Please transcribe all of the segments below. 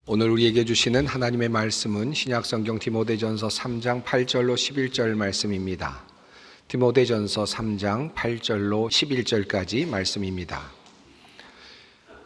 오늘 우리에게 주시는 하나님의 말씀은 신약성경 디모데전서 3장 8절로 11절 말씀입니다. 디모데전서 3장 8절로 11절까지 말씀입니다.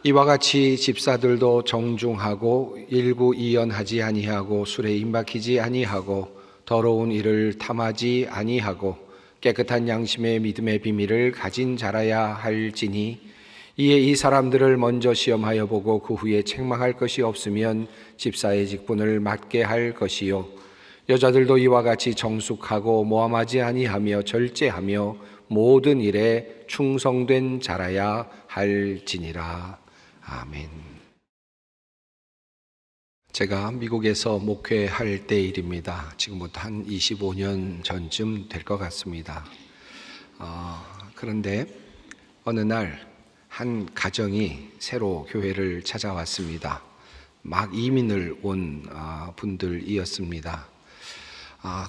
이와 같이 집사들도 정중하고 일구이연하지 아니하고 술에 임박히지 아니하고 더러운 일을 탐하지 아니하고 깨끗한 양심의 믿음의 비밀을 가진 자라야 할지니 이에 이 사람들을 먼저 시험하여 보고 그 후에 책망할 것이 없으면 집사의 직분을 맡게 할 것이요 여자들도 이와 같이 정숙하고 모함하지 아니하며 절제하며 모든 일에 충성된 자라야 할지니라. 아멘. 제가 미국에서 목회할 때 일입니다. 지금부터 한 25년 전쯤 될 것 같습니다. 그런데 어느 날 한 가정이 새로 교회를 찾아왔습니다. 막 이민을 온 분들이었습니다.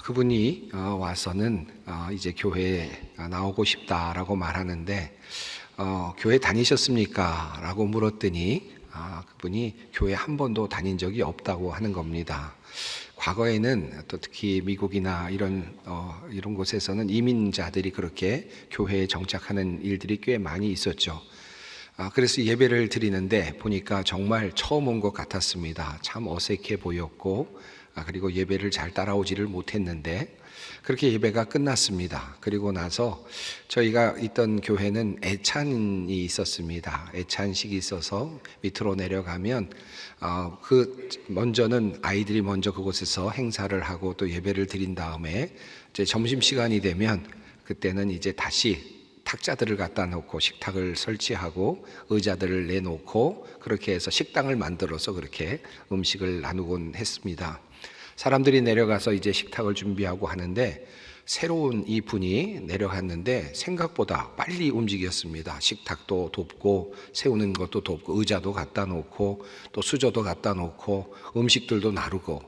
그분이 와서는 이제 교회에 나오고 싶다라고 말하는데 교회 다니셨습니까? 라고 물었더니 그분이 교회 한 번도 다닌 적이 없다고 하는 겁니다. 과거에는 또 특히 미국이나 이런 곳에서는 이민자들이 그렇게 교회에 정착하는 일들이 꽤 많이 있었죠. 그래서 예배를 드리는데 보니까 정말 처음 온 것 같았습니다. 참 어색해 보였고 그리고 예배를 잘 따라오지를 못했는데 그렇게 예배가 끝났습니다. 그리고 나서 저희가 있던 교회는 애찬이 있었습니다. 애찬식이 있어서 밑으로 내려가면 먼저는 아이들이 먼저 그곳에서 행사를 하고 또 예배를 드린 다음에 이제 점심시간이 되면 그때는 이제 다시 탁자들을 갖다 놓고 식탁을 설치하고 의자들을 내놓고 그렇게 해서 식당을 만들어서 그렇게 음식을 나누곤 했습니다. 사람들이 내려가서 이제 식탁을 준비하고 하는데 새로운 이 분이 내려갔는데 생각보다 빨리 움직였습니다. 식탁도 돕고 세우는 것도 돕고 의자도 갖다 놓고 또 수저도 갖다 놓고 음식들도 나르고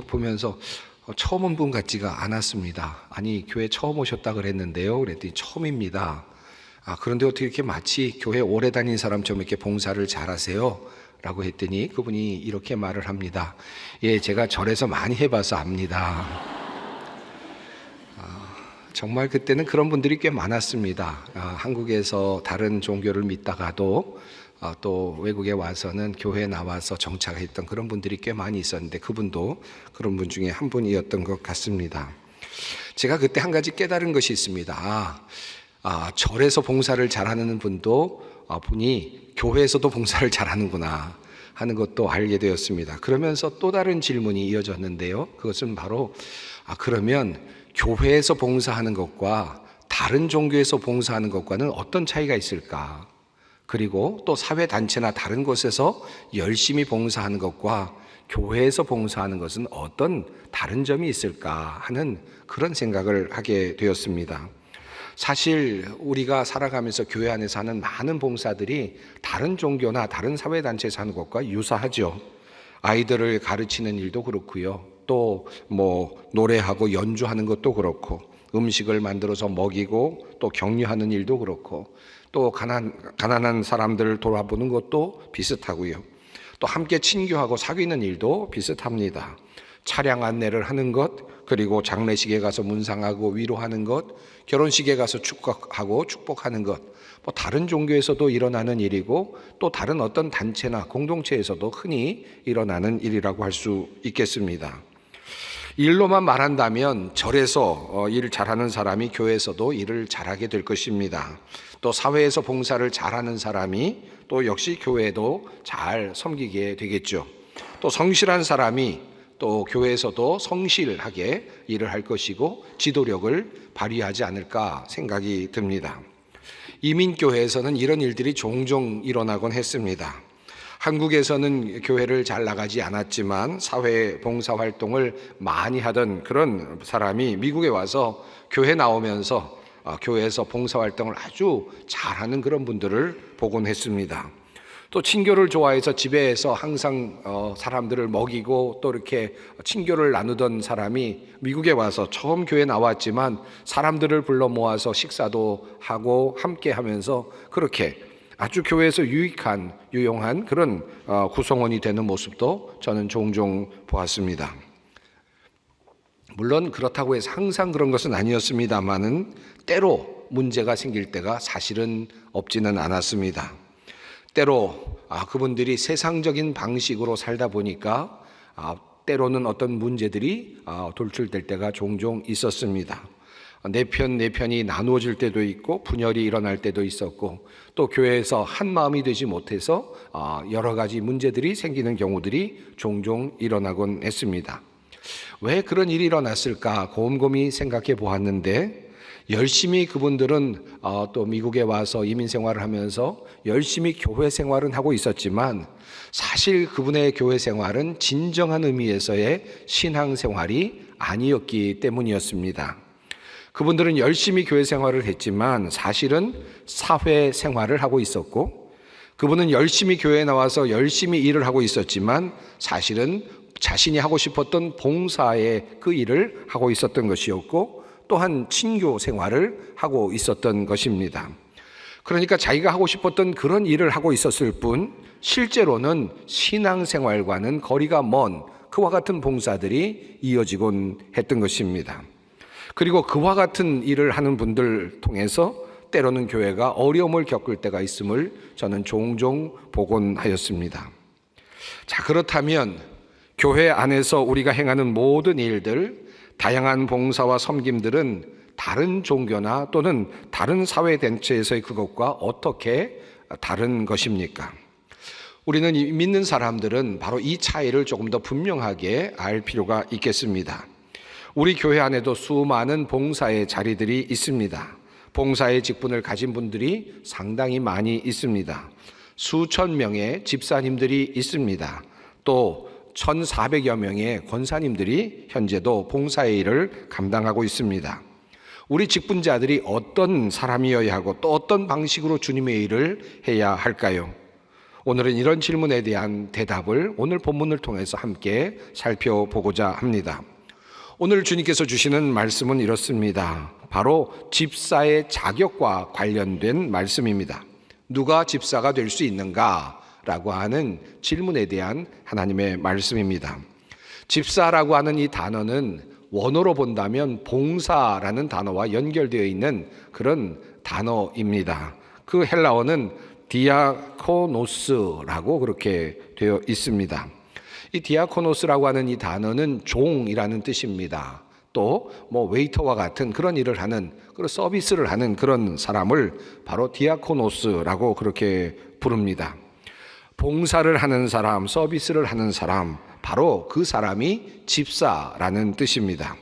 보면서 처음 온 분 같지가 않았습니다. 아니 교회 처음 오셨다 그랬는데요. 그랬더니 처음입니다. 그런데 어떻게 이렇게 마치 교회 오래 다닌 사람처럼 이렇게 봉사를 잘하세요? 라고 했더니 그분이 이렇게 말을 합니다. 예, 제가 절에서 많이 해봐서 압니다. 정말 그때는 그런 분들이 꽤 많았습니다. 한국에서 다른 종교를 믿다가도 또 외국에 와서는 교회에 나와서 정착했던 그런 분들이 꽤 많이 있었는데 그분도 그런 분 중에 한 분이었던 것 같습니다. 제가 그때 한 가지 깨달은 것이 있습니다. 절에서 봉사를 잘하는 분이 교회에서도 봉사를 잘하는구나 하는 것도 알게 되었습니다. 그러면서 또 다른 질문이 이어졌는데요. 그것은 바로 그러면 교회에서 봉사하는 것과 다른 종교에서 봉사하는 것과는 어떤 차이가 있을까? 그리고 또 사회단체나 다른 곳에서 열심히 봉사하는 것과 교회에서 봉사하는 것은 어떤 다른 점이 있을까 하는 그런 생각을 하게 되었습니다. 사실 우리가 살아가면서 교회 안에서 하는 많은 봉사들이 다른 종교나 다른 사회단체에서 하는 것과 유사하죠. 아이들을 가르치는 일도 그렇고요. 또 노래하고 연주하는 것도 그렇고 음식을 만들어서 먹이고 또 격려하는 일도 그렇고 또 가난한 사람들을 돌아보는 것도 비슷하고요. 또 함께 친교하고 사귀는 일도 비슷합니다. 차량 안내를 하는 것, 그리고 장례식에 가서 문상하고 위로하는 것, 결혼식에 가서 축복하는 것, 다른 종교에서도 일어나는 일이고 또 다른 어떤 단체나 공동체에서도 흔히 일어나는 일이라고 할 수 있겠습니다. 일로만 말한다면 절에서 일을 잘하는 사람이 교회에서도 일을 잘하게 될 것입니다. 또 사회에서 봉사를 잘하는 사람이 또 역시 교회도 잘 섬기게 되겠죠. 또 성실한 사람이 또 교회에서도 성실하게 일을 할 것이고 지도력을 발휘하지 않을까 생각이 듭니다. 이민교회에서는 이런 일들이 종종 일어나곤 했습니다. 한국에서는 교회를 잘 나가지 않았지만 사회 봉사활동을 많이 하던 그런 사람이 미국에 와서 교회 나오면서 교회에서 봉사활동을 아주 잘하는 그런 분들을 보곤 했습니다. 또 친교를 좋아해서 집에서 항상 사람들을 먹이고 또 이렇게 친교를 나누던 사람이 미국에 와서 처음 교회 나왔지만 사람들을 불러 모아서 식사도 하고 함께 하면서 그렇게 아주 교회에서 유용한 그런 구성원이 되는 모습도 저는 종종 보았습니다. 물론 그렇다고 해서 항상 그런 것은 아니었습니다만은 때로 문제가 생길 때가 사실은 없지는 않았습니다. 때로 그분들이 세상적인 방식으로 살다 보니까 때로는 어떤 문제들이 돌출될 때가 종종 있었습니다. 내 편이 나누어질 때도 있고 분열이 일어날 때도 있었고 또 교회에서 한 마음이 되지 못해서 여러 가지 문제들이 생기는 경우들이 종종 일어나곤 했습니다. 왜 그런 일이 일어났을까 곰곰이 생각해 보았는데 열심히 그분들은 또 미국에 와서 이민 생활을 하면서 열심히 교회 생활은 하고 있었지만 사실 그분의 교회 생활은 진정한 의미에서의 신앙 생활이 아니었기 때문이었습니다. 그분들은 열심히 교회 생활을 했지만 사실은 사회 생활을 하고 있었고 그분은 열심히 교회에 나와서 열심히 일을 하고 있었지만 사실은 자신이 하고 싶었던 봉사의 그 일을 하고 있었던 것이었고 또한 친교 생활을 하고 있었던 것입니다. 그러니까 자기가 하고 싶었던 그런 일을 하고 있었을 뿐 실제로는 신앙생활과는 거리가 먼 그와 같은 봉사들이 이어지곤 했던 것입니다. 그리고 그와 같은 일을 하는 분들 통해서 때로는 교회가 어려움을 겪을 때가 있음을 저는 종종 보곤 하였습니다. 자, 그렇다면 교회 안에서 우리가 행하는 모든 일들, 다양한 봉사와 섬김들은 다른 종교나 또는 다른 사회단체에서의 그것과 어떻게 다른 것입니까? 우리는 믿는 사람들은 바로 이 차이를 조금 더 분명하게 알 필요가 있겠습니다. 우리 교회 안에도 수많은 봉사의 자리들이 있습니다. 봉사의 직분을 가진 분들이 상당히 많이 있습니다. 수천 명의 집사님들이 있습니다. 또 1,400여 명의 권사님들이 현재도 봉사의 일을 감당하고 있습니다. 우리 직분자들이 어떤 사람이어야 하고 또 어떤 방식으로 주님의 일을 해야 할까요? 오늘은 이런 질문에 대한 대답을 오늘 본문을 통해서 함께 살펴보고자 합니다. 오늘 주님께서 주시는 말씀은 이렇습니다. 바로 집사의 자격과 관련된 말씀입니다. 누가 집사가 될 수 있는가? 라고 하는 질문에 대한 하나님의 말씀입니다. 집사라고 하는 이 단어는 원어로 본다면 봉사라는 단어와 연결되어 있는 그런 단어입니다. 그 헬라어는 디아코노스라고 그렇게 되어 있습니다. 이 디아코노스라고 하는 이 단어는 종이라는 뜻입니다. 또 웨이터와 같은 그런 일을 하는 그런 서비스를 하는 그런 사람을 바로 디아코노스라고 그렇게 부릅니다. 봉사를 하는 사람, 서비스를 하는 사람, 바로 그 사람이 집사라는 뜻입니다.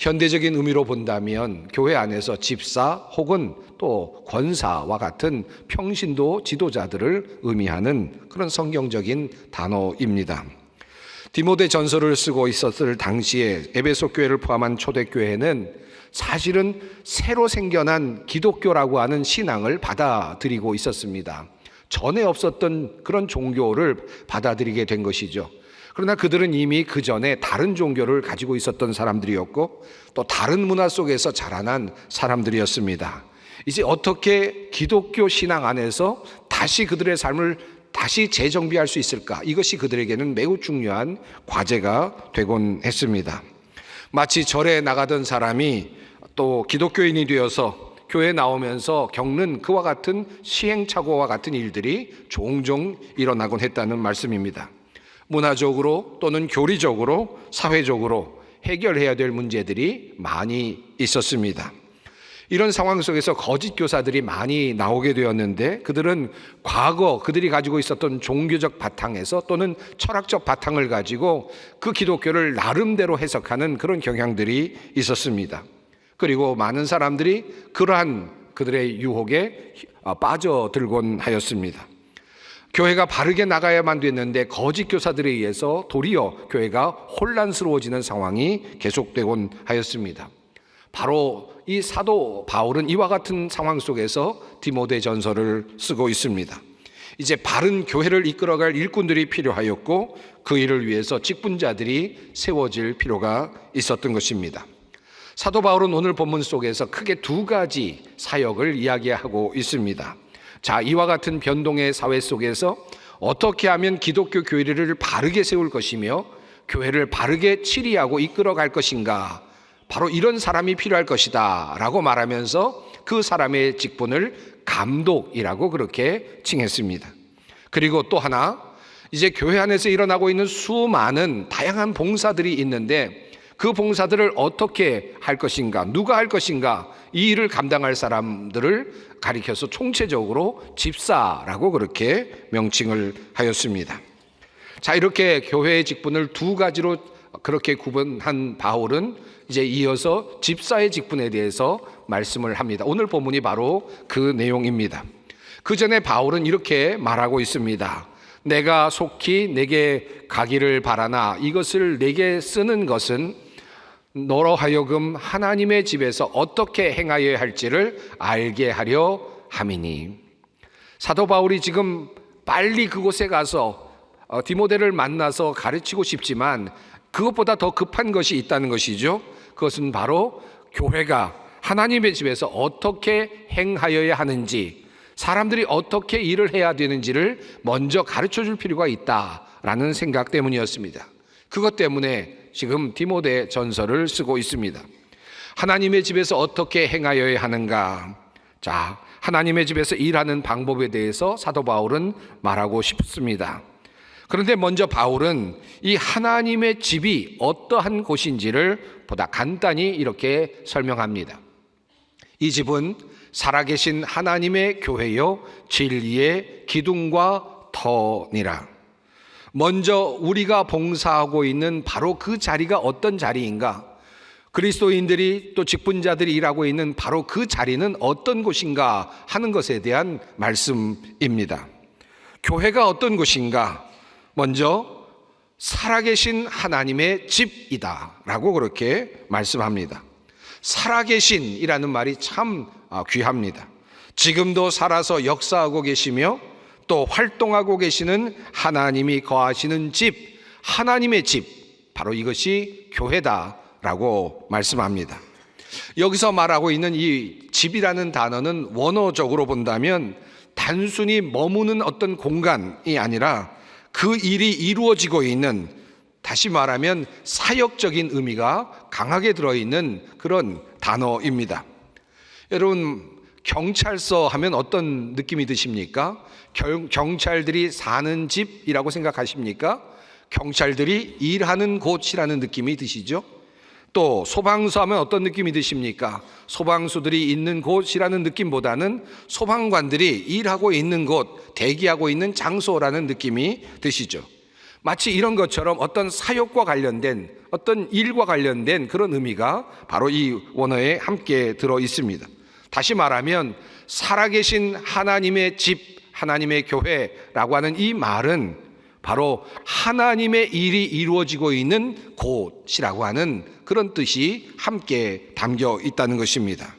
현대적인 의미로 본다면 교회 안에서 집사 혹은 또 권사와 같은 평신도 지도자들을 의미하는 그런 성경적인 단어입니다. 디모데 전서를 쓰고 있었을 당시에 에베소 교회를 포함한 초대교회는 사실은 새로 생겨난 기독교라고 하는 신앙을 받아들이고 있었습니다. 전에 없었던 그런 종교를 받아들이게 된 것이죠. 그러나 그들은 이미 그 전에 다른 종교를 가지고 있었던 사람들이었고 또 다른 문화 속에서 자라난 사람들이었습니다. 이제 어떻게 기독교 신앙 안에서 다시 그들의 삶을 다시 재정비할 수 있을까? 이것이 그들에게는 매우 중요한 과제가 되곤 했습니다. 마치 절에 나가던 사람이 또 기독교인이 되어서 교회에 나오면서 겪는 그와 같은 시행착오와 같은 일들이 종종 일어나곤 했다는 말씀입니다. 문화적으로 또는 교리적으로 사회적으로 해결해야 될 문제들이 많이 있었습니다. 이런 상황 속에서 거짓 교사들이 많이 나오게 되었는데 그들은 과거 그들이 가지고 있었던 종교적 바탕에서 또는 철학적 바탕을 가지고 그 기독교를 나름대로 해석하는 그런 경향들이 있었습니다. 그리고 많은 사람들이 그러한 그들의 유혹에 빠져들곤 하였습니다. 교회가 바르게 나가야만 됐는데 거짓 교사들에 의해서 도리어 교회가 혼란스러워지는 상황이 계속되곤 하였습니다. 바로 이 사도 바울은 이와 같은 상황 속에서 디모데 전서를 쓰고 있습니다. 이제 바른 교회를 이끌어갈 일꾼들이 필요하였고 그 일을 위해서 직분자들이 세워질 필요가 있었던 것입니다. 사도 바울은 오늘 본문 속에서 크게 두 가지 사역을 이야기하고 있습니다. 자, 이와 같은 변동의 사회 속에서 어떻게 하면 기독교 교회를 바르게 세울 것이며 교회를 바르게 치리하고 이끌어갈 것인가, 바로 이런 사람이 필요할 것이다 라고 말하면서 그 사람의 직분을 감독이라고 그렇게 칭했습니다. 그리고 또 하나, 이제 교회 안에서 일어나고 있는 수많은 다양한 봉사들이 있는데 그 봉사들을 어떻게 할 것인가, 누가 할 것인가, 이 일을 감당할 사람들을 가리켜서 총체적으로 집사라고 그렇게 명칭을 하였습니다. 자, 이렇게 교회의 직분을 두 가지로 그렇게 구분한 바울은 이제 이어서 집사의 직분에 대해서 말씀을 합니다. 오늘 본문이 바로 그 내용입니다. 그 전에 바울은 이렇게 말하고 있습니다. 내가 속히 내게 가기를 바라나 이것을 내게 쓰는 것은 너로 하여금 하나님의 집에서 어떻게 행하여야 할지를 알게 하려 함이니. 사도 바울이 지금 빨리 그곳에 가서 디모데를 만나서 가르치고 싶지만 그것보다 더 급한 것이 있다는 것이죠. 그것은 바로 교회가 하나님의 집에서 어떻게 행하여야 하는지, 사람들이 어떻게 일을 해야 되는지를 먼저 가르쳐 줄 필요가 있다라는 생각 때문이었습니다. 그것 때문에 지금 디모데 전서를 쓰고 있습니다. 하나님의 집에서 어떻게 행하여야 하는가? 자, 하나님의 집에서 일하는 방법에 대해서 사도 바울은 말하고 싶습니다. 그런데 먼저 바울은 이 하나님의 집이 어떠한 곳인지를 보다 간단히 이렇게 설명합니다. 이 집은 살아계신 하나님의 교회요 진리의 기둥과 터니라. 먼저 우리가 봉사하고 있는 바로 그 자리가 어떤 자리인가, 그리스도인들이 또 직분자들이 일하고 있는 바로 그 자리는 어떤 곳인가 하는 것에 대한 말씀입니다. 교회가 어떤 곳인가? 먼저 살아계신 하나님의 집이다 라고 그렇게 말씀합니다. 살아계신이라는 말이 참 귀합니다. 지금도 살아서 역사하고 계시며 또 활동하고 계시는 하나님이 거하시는 집, 하나님의 집, 바로 이것이 교회다라고 말씀합니다. 여기서 말하고 있는 이 집이라는 단어는 원어적으로 본다면 단순히 머무는 어떤 공간이 아니라 그 일이 이루어지고 있는, 다시 말하면 사역적인 의미가 강하게 들어있는 그런 단어입니다. 여러분, 경찰서 하면 어떤 느낌이 드십니까? 경찰들이 사는 집이라고 생각하십니까? 경찰들이 일하는 곳이라는 느낌이 드시죠? 또 소방서 하면 어떤 느낌이 드십니까? 소방수들이 있는 곳이라는 느낌보다는 소방관들이 일하고 있는 곳, 대기하고 있는 장소라는 느낌이 드시죠? 마치 이런 것처럼 어떤 사역과 관련된, 어떤 일과 관련된 그런 의미가 바로 이 원어에 함께 들어 있습니다. 다시 말하면 살아계신 하나님의 집, 하나님의 교회라고 하는 이 말은 바로 하나님의 일이 이루어지고 있는 곳이라고 하는 그런 뜻이 함께 담겨 있다는 것입니다.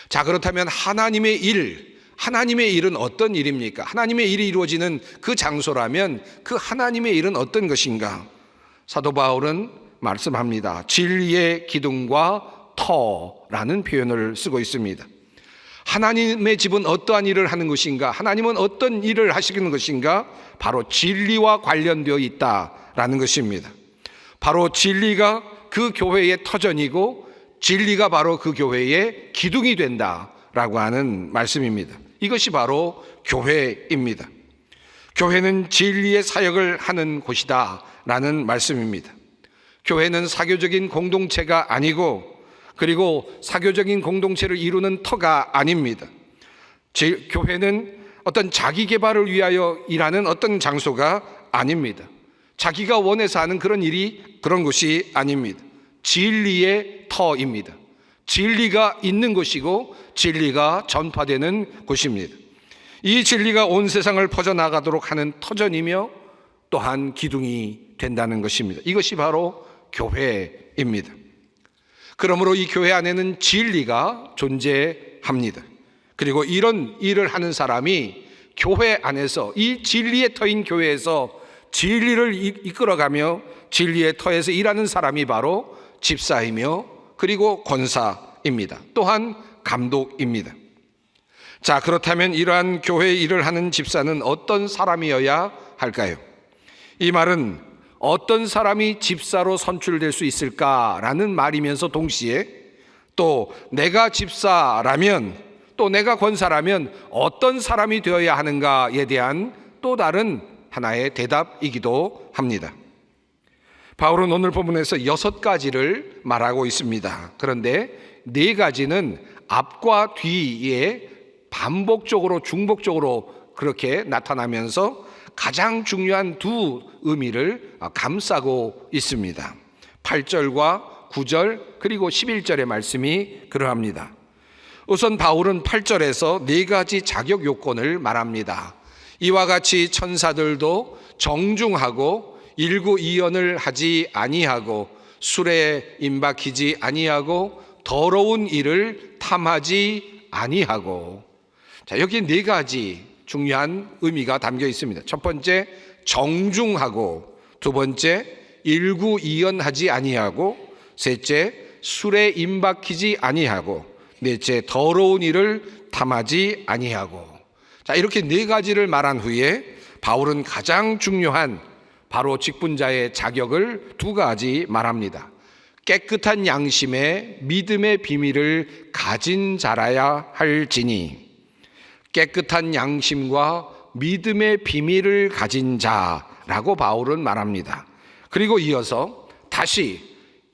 자, 그렇다면 하나님의 일은 어떤 일입니까? 하나님의 일이 이루어지는 그 장소라면 그 하나님의 일은 어떤 것인가? 사도 바울은 말씀합니다. 진리의 기둥과 터라는 표현을 쓰고 있습니다. 하나님의 집은 어떠한 일을 하는 것인가? 하나님은 어떤 일을 하시는 것인가? 바로 진리와 관련되어 있다라는 것입니다. 바로 진리가 그 교회의 터전이고 진리가 바로 그 교회의 기둥이 된다라고 하는 말씀입니다. 이것이 바로 교회입니다. 교회는 진리의 사역을 하는 곳이다라는 말씀입니다. 교회는 사교적인 공동체가 아니고, 그리고 사교적인 공동체를 이루는 터가 아닙니다. 교회는 어떤 자기 개발을 위하여 일하는 어떤 장소가 아닙니다. 자기가 원해서 하는 그런 일이 그런 곳이 아닙니다. 진리의 터입니다. 진리가 있는 곳이고 진리가 전파되는 곳입니다. 이 진리가 온 세상을 퍼져나가도록 하는 터전이며 또한 기둥이 된다는 것입니다. 이것이 바로 교회입니다. 그러므로 이 교회 안에는 진리가 존재합니다. 그리고 이런 일을 하는 사람이 교회 안에서, 이 진리의 터인 교회에서 진리를 이끌어가며 진리의 터에서 일하는 사람이 바로 집사이며 그리고 권사입니다. 또한 감독입니다. 자, 그렇다면 이러한 교회 일을 하는 집사는 어떤 사람이어야 할까요? 이 말은 어떤 사람이 집사로 선출될 수 있을까라는 말이면서 동시에 또 내가 집사라면, 또 내가 권사라면 어떤 사람이 되어야 하는가에 대한 또 다른 하나의 대답이기도 합니다. 바울은 오늘 본문에서 6가지를 말하고 있습니다. 그런데 4가지는 앞과 뒤에 반복적으로 중복적으로 그렇게 나타나면서 가장 중요한 두 의미를 감싸고 있습니다. 8절과 9절 그리고 11절의 말씀이 그러합니다. 우선 바울은 8절에서 4가지 자격 요건을 말합니다. 이와 같이 천사들도 정중하고 일구이연을 하지 아니하고 술에 임박히지 아니하고 더러운 일을 탐하지 아니하고. 자, 여기 4가지 중요한 의미가 담겨 있습니다. 첫 번째, 정중하고, 두 번째, 일구이연하지 아니하고, 셋째, 술에 임박히지 아니하고, 넷째, 더러운 일을 탐하지 아니하고. 자, 이렇게 4가지를 말한 후에 바울은 가장 중요한 바로 직분자의 자격을 2가지 말합니다. 깨끗한 양심에 믿음의 비밀을 가진 자라야 할지니. 깨끗한 양심과 믿음의 비밀을 가진 자라고 바울은 말합니다. 그리고 이어서 다시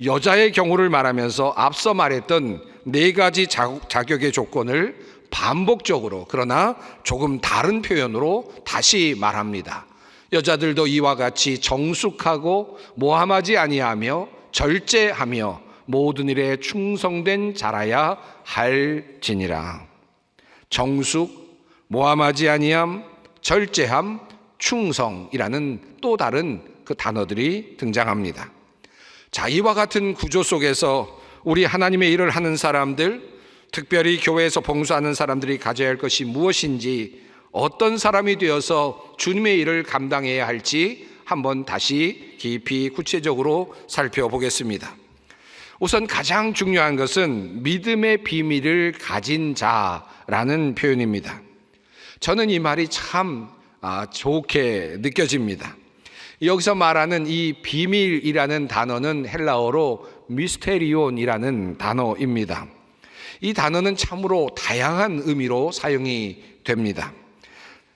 여자의 경우를 말하면서 앞서 말했던 4가지 자격의 조건을 반복적으로, 그러나 조금 다른 표현으로 다시 말합니다. 여자들도 이와 같이 정숙하고 모함하지 아니하며 절제하며 모든 일에 충성된 자라야 할지니라. 정숙, 모함하지 아니함, 절제함, 충성이라는 또 다른 그 단어들이 등장합니다. 자, 이와 같은 구조 속에서 우리 하나님의 일을 하는 사람들, 특별히 교회에서 봉사하는 사람들이 가져야 할 것이 무엇인지, 어떤 사람이 되어서 주님의 일을 감당해야 할지 한번 다시 깊이 구체적으로 살펴보겠습니다. 우선 가장 중요한 것은 믿음의 비밀을 가진 자라는 표현입니다. 저는 이 말이 참 좋게 느껴집니다. 여기서 말하는 이 비밀이라는 단어는 헬라어로 미스테리온이라는 단어입니다. 이 단어는 참으로 다양한 의미로 사용이 됩니다.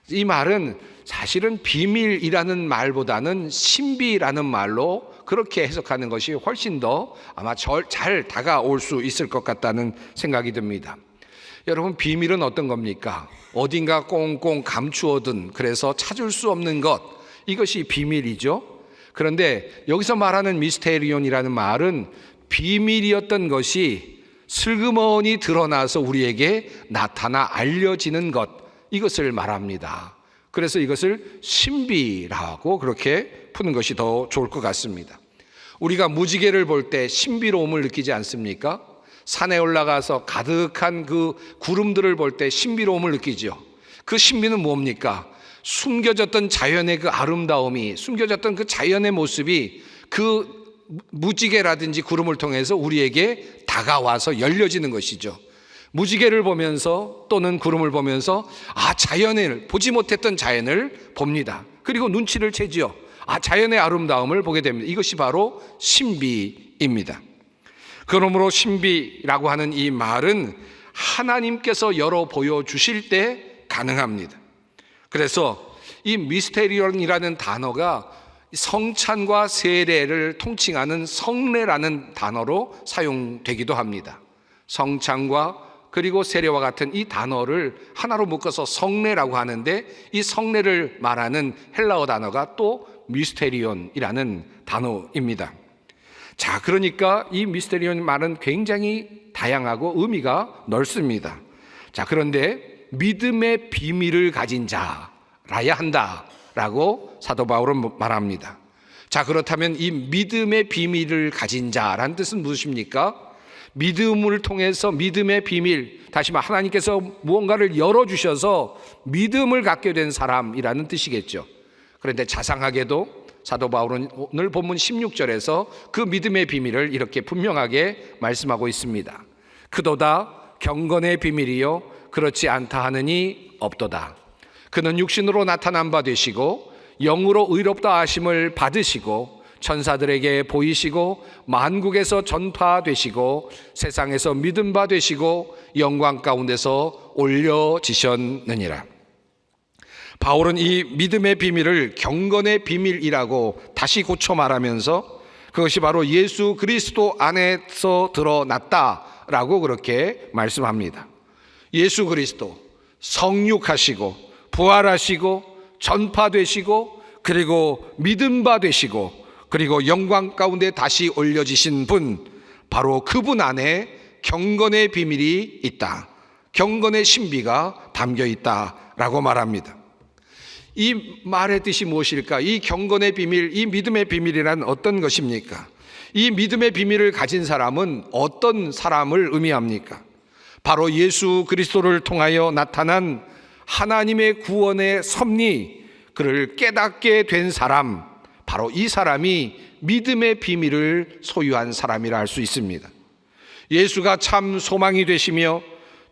이 말은 사실은 비밀이라는 말보다는 신비라는 말로 그렇게 해석하는 것이 훨씬 더 아마 잘 다가올 수 있을 것 같다는 생각이 듭니다. 여러분, 비밀은 어떤 겁니까? 어딘가 꽁꽁 감추어둔, 그래서 찾을 수 없는 것, 이것이 비밀이죠. 그런데 여기서 말하는 미스테리온이라는 말은 비밀이었던 것이 슬그머니 드러나서 우리에게 나타나 알려지는 것, 이것을 말합니다. 그래서 이것을 신비라고 그렇게 푸는 것이 더 좋을 것 같습니다. 우리가 무지개를 볼 때 신비로움을 느끼지 않습니까? 산에 올라가서 가득한 그 구름들을 볼 때 신비로움을 느끼죠. 그 신비는 뭡니까? 숨겨졌던 자연의 그 아름다움이, 숨겨졌던 그 자연의 모습이 그 무지개라든지 구름을 통해서 우리에게 다가와서 열려지는 것이죠. 무지개를 보면서 또는 구름을 보면서 자연을 보지 못했던 자연을 봅니다. 그리고 눈치를 채지요. 자연의 아름다움을 보게 됩니다. 이것이 바로 신비입니다. 그러므로 신비라고 하는 이 말은 하나님께서 열어 보여주실 때 가능합니다. 그래서 이 미스테리온이라는 단어가 성찬과 세례를 통칭하는 성례라는 단어로 사용되기도 합니다. 성찬과 그리고 세례와 같은 이 단어를 하나로 묶어서 성례라고 하는데, 이 성례를 말하는 헬라어 단어가 또 미스테리온이라는 단어입니다. 자, 그러니까 이 미스테리온 말은 굉장히 다양하고 의미가 넓습니다. 자, 그런데 믿음의 비밀을 가진 자라야 한다라고 사도 바울은 말합니다. 자, 그렇다면 이 믿음의 비밀을 가진 자라는 뜻은 무엇입니까? 믿음을 통해서 믿음의 비밀, 다시 말해 하나님께서 무언가를 열어주셔서 믿음을 갖게 된 사람이라는 뜻이겠죠. 그런데 자상하게도 사도 바울은 오늘 본문 16절에서 그 믿음의 비밀을 이렇게 분명하게 말씀하고 있습니다. 그도다 경건의 비밀이요 그렇지 않다 하느니 없도다. 그는 육신으로 나타난 바 되시고 영으로 의롭다 하심을 받으시고 천사들에게 보이시고 만국에서 전파되시고 세상에서 믿음 바 되시고 영광 가운데서 올려지셨느니라. 바울은 이 믿음의 비밀을 경건의 비밀이라고 다시 고쳐 말하면서 그것이 바로 예수 그리스도 안에서 드러났다라고 그렇게 말씀합니다. 예수 그리스도 성육하시고 부활하시고 전파되시고 그리고 믿음 바 되시고 그리고 영광 가운데 다시 올려지신 분, 바로 그분 안에 경건의 비밀이 있다, 경건의 신비가 담겨 있다라고 말합니다. 이 말의 뜻이 무엇일까? 이 경건의 비밀, 이 믿음의 비밀이란 어떤 것입니까? 이 믿음의 비밀을 가진 사람은 어떤 사람을 의미합니까? 바로 예수 그리스도를 통하여 나타난 하나님의 구원의 섭리, 그를 깨닫게 된 사람, 바로 이 사람이 믿음의 비밀을 소유한 사람이라 할 수 있습니다. 예수가 참 소망이 되시며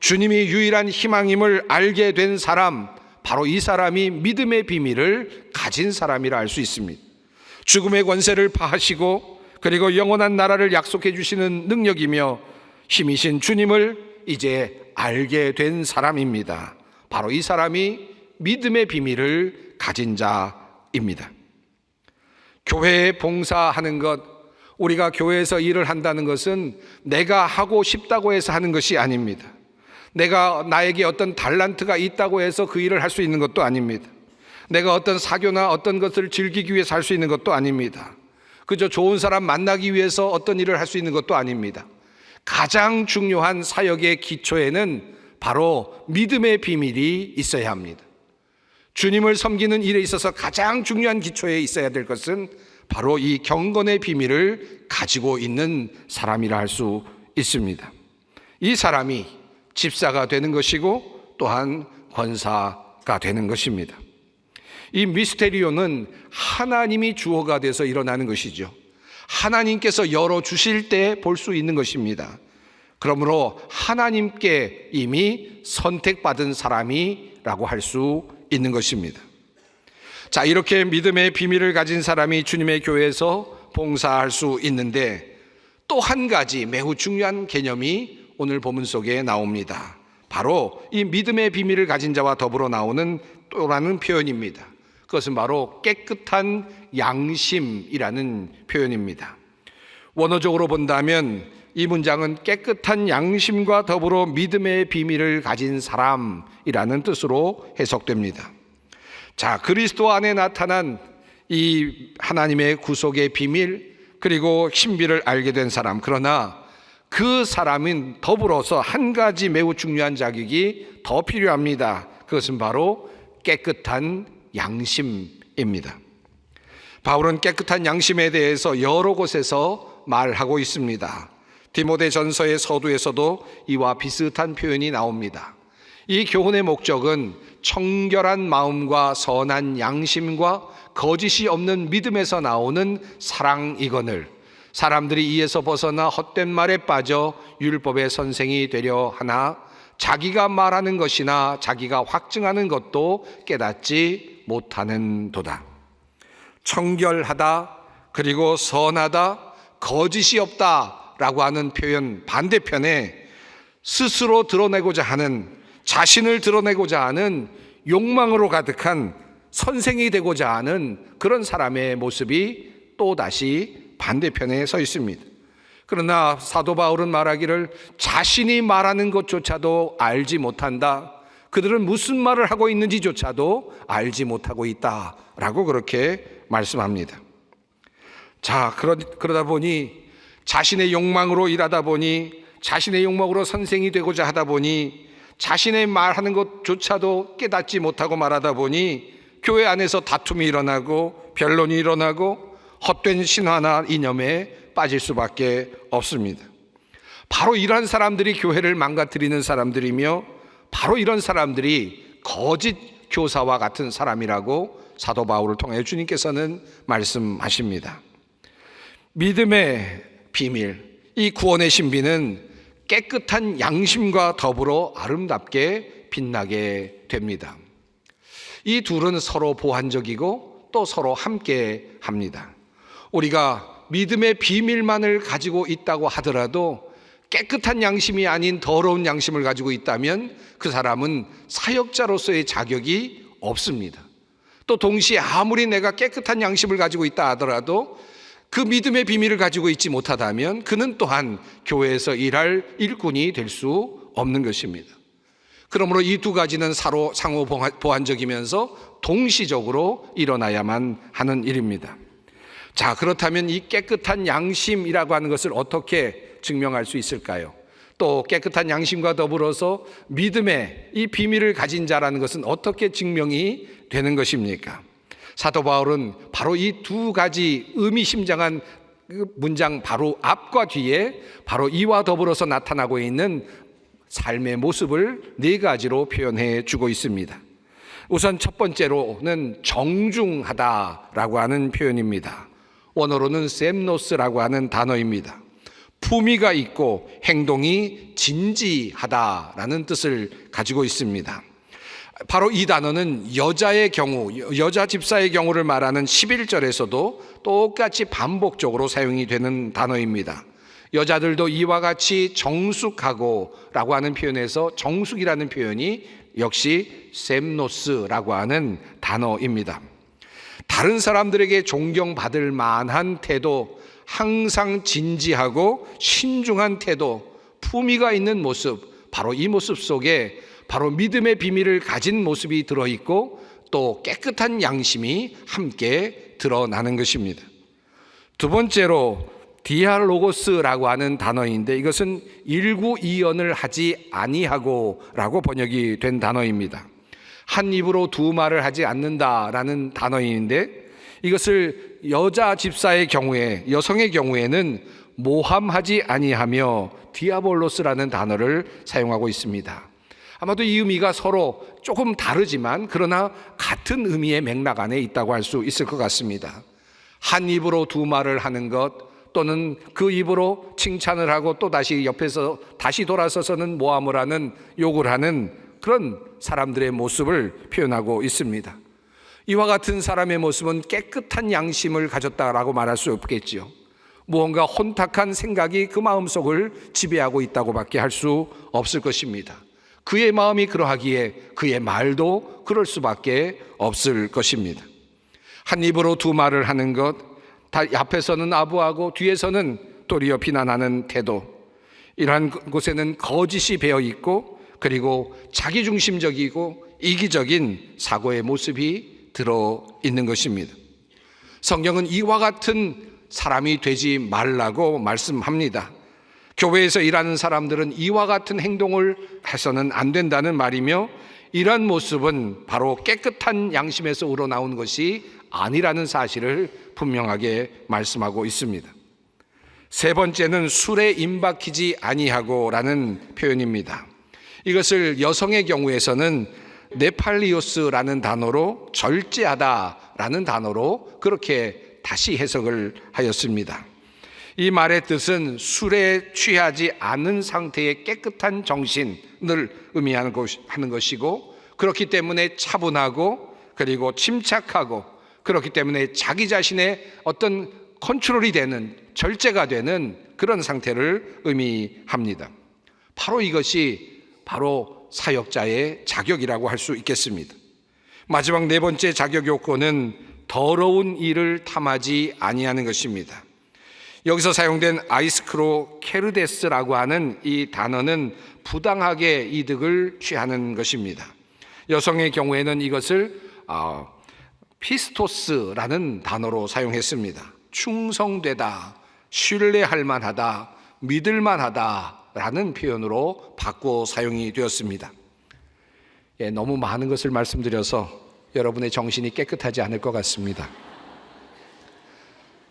주님이 유일한 희망임을 알게 된 사람, 바로 이 사람이 믿음의 비밀을 가진 사람이라 할 수 있습니다. 죽음의 권세를 파하시고 그리고 영원한 나라를 약속해 주시는 능력이며 힘이신 주님을 이제 알게 된 사람입니다. 바로 이 사람이 믿음의 비밀을 가진 자입니다. 교회에 봉사하는 것, 우리가 교회에서 일을 한다는 것은 내가 하고 싶다고 해서 하는 것이 아닙니다. 나에게 어떤 달란트가 있다고 해서 그 일을 할 수 있는 것도 아닙니다. 내가 어떤 사교나 어떤 것을 즐기기 위해서 할 수 있는 것도 아닙니다. 그저 좋은 사람 만나기 위해서 어떤 일을 할 수 있는 것도 아닙니다. 가장 중요한 사역의 기초에는 바로 믿음의 비밀이 있어야 합니다. 주님을 섬기는 일에 있어서 가장 중요한 기초에 있어야 될 것은 바로 이 경건의 비밀을 가지고 있는 사람이라 할 수 있습니다. 이 사람이 집사가 되는 것이고 또한 권사가 되는 것입니다. 이 미스테리오는 하나님이 주어가 돼서 일어나는 것이죠. 하나님께서 열어주실 때 볼 수 있는 것입니다. 그러므로 하나님께 이미 선택받은 사람이라고 할 수 있는 것입니다. 자, 이렇게 믿음의 비밀을 가진 사람이 주님의 교회에서 봉사할 수 있는데 또 한 가지 매우 중요한 개념이 오늘 본문 속에 나옵니다. 바로 이 믿음의 비밀을 가진 자와 더불어 나오는 또라는 표현입니다. 그것은 바로 깨끗한 양심이라는 표현입니다. 원어적으로 본다면 이 문장은 깨끗한 양심과 더불어 믿음의 비밀을 가진 사람이라는 뜻으로 해석됩니다. 자, 그리스도 안에 나타난 이 하나님의 구속의 비밀 그리고 신비를 알게 된 사람, 그러나 그 사람은 더불어서 한 가지 매우 중요한 자격이 더 필요합니다. 그것은 바로 깨끗한 양심입니다. 바울은 깨끗한 양심에 대해서 여러 곳에서 말하고 있습니다. 디모데전서의 서두에서도 이와 비슷한 표현이 나옵니다. 이 교훈의 목적은 청결한 마음과 선한 양심과 거짓이 없는 믿음에서 나오는 사랑이거늘 사람들이 이에서 벗어나 헛된 말에 빠져 율법의 선생이 되려 하나 자기가 말하는 것이나 자기가 확증하는 것도 깨닫지 못하는 도다. 청결하다, 그리고 선하다, 거짓이 없다라고 하는 표현 반대편에 스스로 드러내고자 하는, 자신을 드러내고자 하는 욕망으로 가득한 선생이 되고자 하는 그런 사람의 모습이 또다시 반대편에 서 있습니다. 그러나 사도 바울은 말하기를 자신이 말하는 것조차도 알지 못한다. 그들은 무슨 말을 하고 있는지조차도 알지 못하고 있다라고 그렇게 말씀합니다. 자, 그러다 보니 자신의 욕망으로 일하다 보니 자신의 욕망으로 선생이 되고자 하다 보니 자신의 말하는 것조차도 깨닫지 못하고 말하다 보니 교회 안에서 다툼이 일어나고 변론이 일어나고 헛된 신화나 이념에 빠질 수밖에 없습니다. 바로 이러한 사람들이 교회를 망가뜨리는 사람들이며 바로 이런 사람들이 거짓 교사와 같은 사람이라고 사도 바울을 통해 주님께서는 말씀하십니다. 믿음의 비밀, 이 구원의 신비는 깨끗한 양심과 더불어 아름답게 빛나게 됩니다. 이 둘은 서로 보완적이고 또 서로 함께 합니다. 우리가 믿음의 비밀만을 가지고 있다고 하더라도 깨끗한 양심이 아닌 더러운 양심을 가지고 있다면 그 사람은 사역자로서의 자격이 없습니다. 또 동시에 아무리 내가 깨끗한 양심을 가지고 있다 하더라도 그 믿음의 비밀을 가지고 있지 못하다면 그는 또한 교회에서 일할 일꾼이 될 수 없는 것입니다. 그러므로 이 두 가지는 서로 상호 보완적이면서 동시적으로 일어나야만 하는 일입니다. 자, 그렇다면 이 깨끗한 양심이라고 하는 것을 어떻게 증명할 수 있을까요? 또 깨끗한 양심과 더불어서 믿음의 이 비밀을 가진 자라는 것은 어떻게 증명이 되는 것입니까? 사도 바울은 바로 이 두 가지 의미심장한 문장 바로 앞과 뒤에 바로 이와 더불어서 나타나고 있는 삶의 모습을 네 가지로 표현해 주고 있습니다. 우선 첫 번째로는 정중하다라고 하는 표현입니다. 원어로는 셈노스라고 하는 단어입니다. 품위가 있고 행동이 진지하다라는 뜻을 가지고 있습니다. 바로 이 단어는 여자의 경우, 여자 집사의 경우를 말하는 11절에서도 똑같이 반복적으로 사용이 되는 단어입니다. 여자들도 이와 같이 정숙하고 라고 하는 표현에서 정숙이라는 표현이 역시 셈노스라고 하는 단어입니다. 다른 사람들에게 존경받을 만한 태도, 항상 진지하고 신중한 태도, 품위가 있는 모습, 바로 이 모습 속에 바로 믿음의 비밀을 가진 모습이 들어있고 또 깨끗한 양심이 함께 드러나는 것입니다. 두 번째로 디알로고스라고 하는 단어인데 이것은 일구이연을 하지 아니하고 라고 번역이 된 단어입니다. 한 입으로 두 말을 하지 않는다라는 단어인데 이것을 여자 집사의 경우에, 여성의 경우에는 모함하지 아니하며 디아볼로스라는 단어를 사용하고 있습니다. 아마도 이 의미가 서로 조금 다르지만 그러나 같은 의미의 맥락 안에 있다고 할 수 있을 것 같습니다. 한 입으로 두 말을 하는 것 또는 그 입으로 칭찬을 하고 또 다시 옆에서 다시 돌아서서는 모함을 하는, 욕을 하는 그런 사람들의 모습을 표현하고 있습니다. 이와 같은 사람의 모습은 깨끗한 양심을 가졌다라고 말할 수 없겠지요. 무언가 혼탁한 생각이 그 마음속을 지배하고 있다고밖에 할 수 없을 것입니다. 그의 마음이 그러하기에 그의 말도 그럴 수밖에 없을 것입니다. 한 입으로 두 말을 하는 것, 앞에서는 아부하고 뒤에서는 도리어 비난하는 태도, 이러한 곳에는 거짓이 배어 있고 그리고 자기중심적이고 이기적인 사고의 모습이 들어있는 것입니다. 성경은 이와 같은 사람이 되지 말라고 말씀합니다. 교회에서 일하는 사람들은 이와 같은 행동을 해서는 안 된다는 말이며 이러한 모습은 바로 깨끗한 양심에서 우러나온 것이 아니라는 사실을 분명하게 말씀하고 있습니다. 세 번째는 술에 임박히지 아니하고라는 표현입니다. 이것을 여성의 경우에서는 네팔리오스라는 단어로 절제하다라는 단어로 그렇게 다시 해석을 하였습니다. 이 말의 뜻은 술에 취하지 않은 상태의 깨끗한 정신을 의미하는 것이고 그렇기 때문에 차분하고 그리고 침착하고 그렇기 때문에 자기 자신의 어떤 컨트롤이 되는 절제가 되는 그런 상태를 의미합니다. 바로 이것이 바로 사역자의 자격이라고 할 수 있겠습니다. 마지막 네 번째 자격 요건은 더러운 일을 탐하지 아니하는 것입니다. 여기서 사용된 아이스크로 케르데스라고 하는 이 단어는 부당하게 이득을 취하는 것입니다. 여성의 경우에는 이것을 피스토스라는 단어로 사용했습니다. 충성되다, 신뢰할 만하다, 믿을 만하다라는 표현으로 바꿔 사용이 되었습니다. 너무 많은 것을 말씀드려서 여러분의 정신이 깨끗하지 않을 것 같습니다.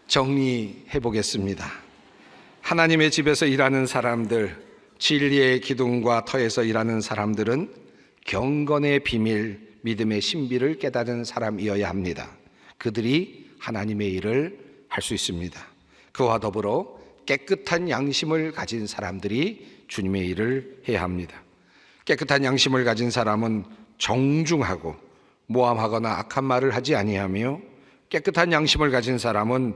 정리해 보겠습니다. 하나님의 집에서 일하는 사람들, 진리의 기둥과 터에서 일하는 사람들은 경건의 비밀, 믿음의 신비를 깨달은 사람이어야 합니다. 그들이 하나님의 일을 할 수 있습니다. 그와 더불어 깨끗한 양심을 가진 사람들이 주님의 일을 해야 합니다. 깨끗한 양심을 가진 사람은 정중하고 모함하거나 악한 말을 하지 아니하며, 깨끗한 양심을 가진 사람은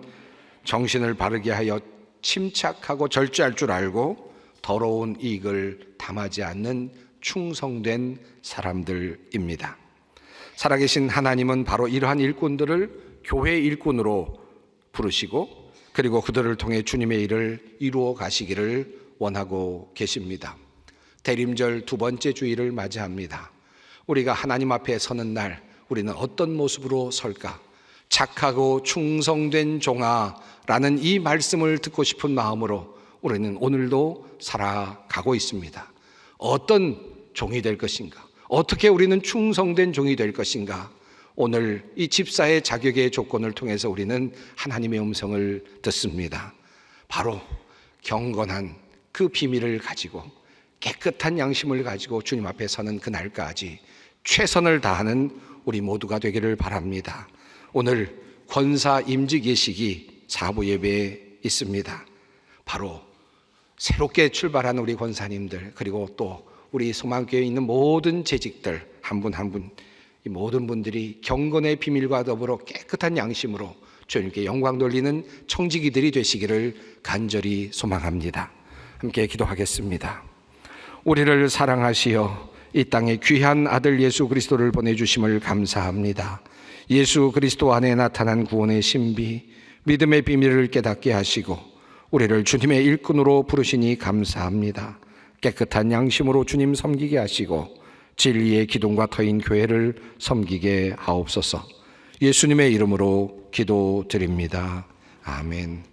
정신을 바르게 하여 침착하고 절제할 줄 알고 더러운 이익을 담하지 않는 충성된 사람들입니다. 살아계신 하나님은 바로 이러한 일꾼들을 교회 일꾼으로 부르시고, 그리고 그들을 통해 주님의 일을 이루어 가시기를 원하고 계십니다. 대림절 두 번째 주일을 맞이합니다. 우리가 하나님 앞에 서는 날 우리는 어떤 모습으로 설까? 착하고 충성된 종아라는 이 말씀을 듣고 싶은 마음으로 우리는 오늘도 살아가고 있습니다. 어떤 종이 될 것인가? 어떻게 우리는 충성된 종이 될 것인가? 오늘 이 집사의 자격의 조건을 통해서 우리는 하나님의 음성을 듣습니다. 바로 경건한 그 비밀을 가지고 깨끗한 양심을 가지고 주님 앞에 서는 그날까지 최선을 다하는 우리 모두가 되기를 바랍니다. 오늘 권사 임직 예식이 사부 예배에 있습니다. 바로 새롭게 출발한 우리 권사님들, 그리고 또 우리 소망교회에 있는 모든 재직들 한 분 한 분, 이 모든 분들이 경건의 비밀과 더불어 깨끗한 양심으로 주님께 영광 돌리는 청지기들이 되시기를 간절히 소망합니다. 함께 기도하겠습니다. 우리를 사랑하시어 이 땅에 귀한 아들 예수 그리스도를 보내주심을 감사합니다. 예수 그리스도 안에 나타난 구원의 신비, 믿음의 비밀을 깨닫게 하시고 우리를 주님의 일꾼으로 부르시니 감사합니다. 깨끗한 양심으로 주님 섬기게 하시고 진리의 기둥과 터인 교회를 섬기게 하옵소서. 예수님의 이름으로 기도드립니다. 아멘.